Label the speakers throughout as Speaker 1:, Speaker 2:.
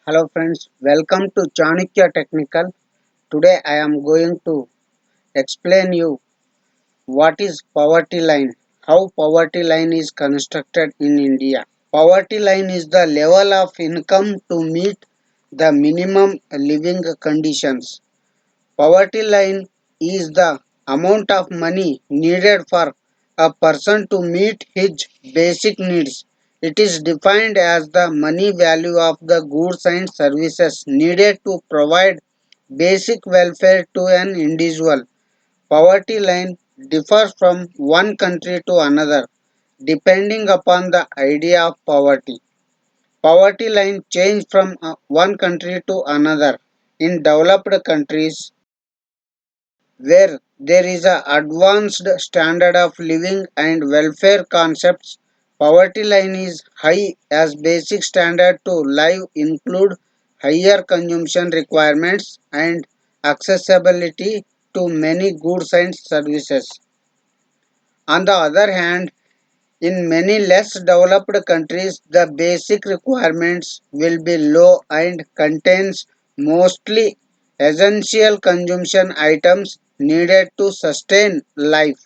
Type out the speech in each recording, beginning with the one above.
Speaker 1: Hello friends, welcome to Chanakya Technical. Today I am going to explain you what is poverty line, how poverty line is constructed in India. Poverty line is the level of income to meet the minimum living conditions. Poverty line is the amount of money needed for a person to meet his basic needs. It is defined as the money value of the goods and services needed to provide basic welfare to an individual. Poverty line differs from one country to another depending upon the idea of poverty. Poverty line change from one country to another. In developed countries, where there is a advanced standard of living and welfare concepts, poverty line is high as basic standard to live include higher consumption requirements and accessibility to many goods and services. On the other hand, in many less developed countries, the basic requirements will be low and contains mostly essential consumption items needed to sustain life.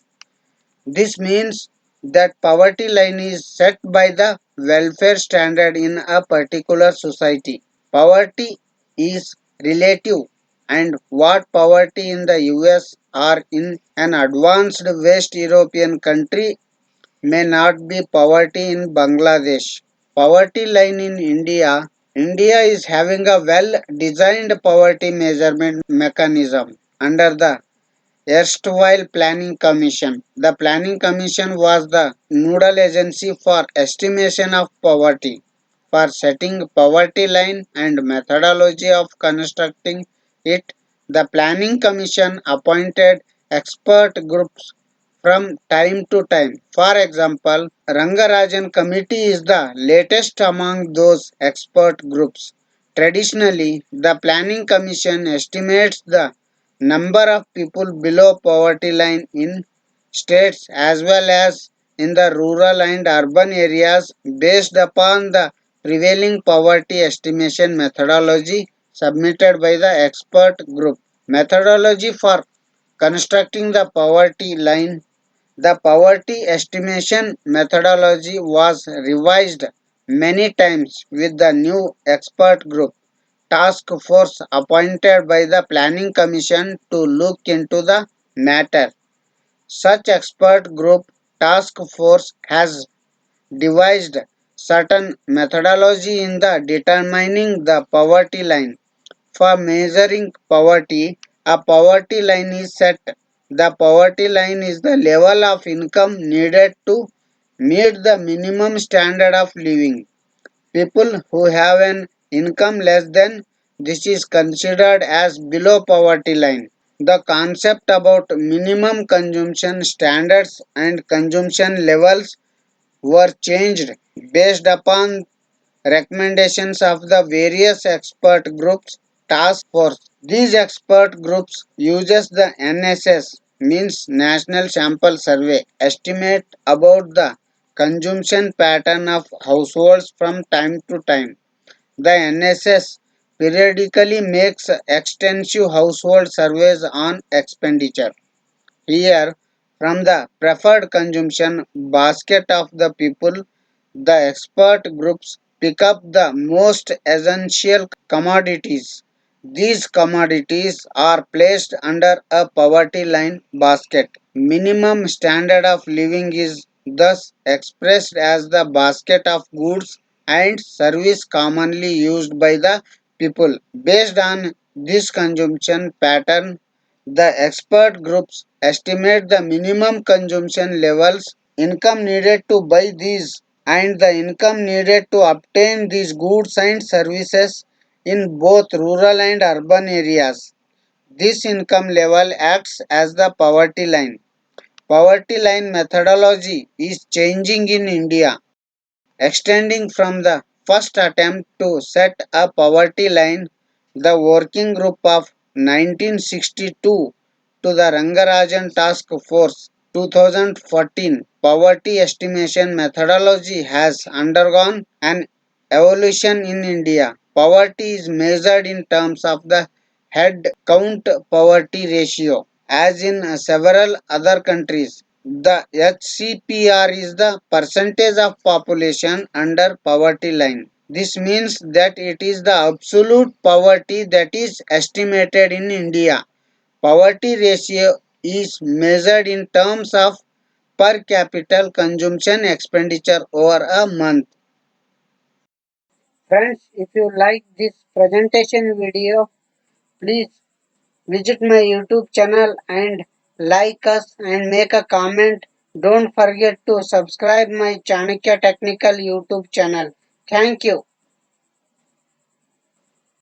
Speaker 1: This means that poverty line is set by the welfare standard in a particular society. Poverty is relative, and what poverty in the US or in an advanced West European country may not be poverty in Bangladesh. Poverty line in India. India is having a well designed poverty measurement mechanism under the erstwhile Planning Commission. The Planning Commission was the nodal agency for estimation of poverty, for setting poverty line and methodology of constructing it. The Planning Commission appointed expert groups from time to time. For example, Rangarajan Committee is the latest among those expert groups. Traditionally, the Planning Commission estimates the number of people below poverty line in states as well as in the rural and urban areas based upon the prevailing poverty estimation methodology submitted by the expert group. Methodology for constructing the poverty line. The poverty estimation methodology was revised many times with the new expert group task force appointed by the Planning Commission to look into the matter. Such expert group task force has devised certain methodology in the determining the poverty line. For measuring poverty, a poverty line is set. The poverty line is the level of income needed to meet the minimum standard of living. People who have an income less than this is considered as below poverty line. The concept about minimum consumption standards and consumption levels were changed based upon recommendations of the various expert groups task force. These expert groups uses the NSS means National Sample Survey estimate about the consumption pattern of households from time to time. The NSS periodically makes extensive household surveys on expenditure. Here, from the preferred consumption basket of the people, the expert groups pick up the most essential commodities. These commodities are placed under a poverty line basket. Minimum standard of living is thus expressed as the basket of goods and service commonly used by the people. Based on this consumption pattern, the expert groups estimate the minimum consumption levels, income needed to buy these, and the income needed to obtain these goods and services in both rural and urban areas. This income level acts as the poverty line. Poverty line methodology is changing in India, extending from the first attempt to set a poverty line, the working group of 1962 to the Rangarajan Task Force 2014 poverty estimation methodology has undergone an evolution in India. Poverty is measured in terms of the head count poverty ratio. As in several other countries, the HCPR is the percentage of population under poverty line. This means that it is the absolute poverty that is estimated in India. Poverty ratio is measured in terms of per capita consumption expenditure over a month. Friends, if you like this presentation video, please visit my YouTube channel and like us and make a comment. Don't forget to subscribe my Chanakya Technical YouTube channel. Thank you.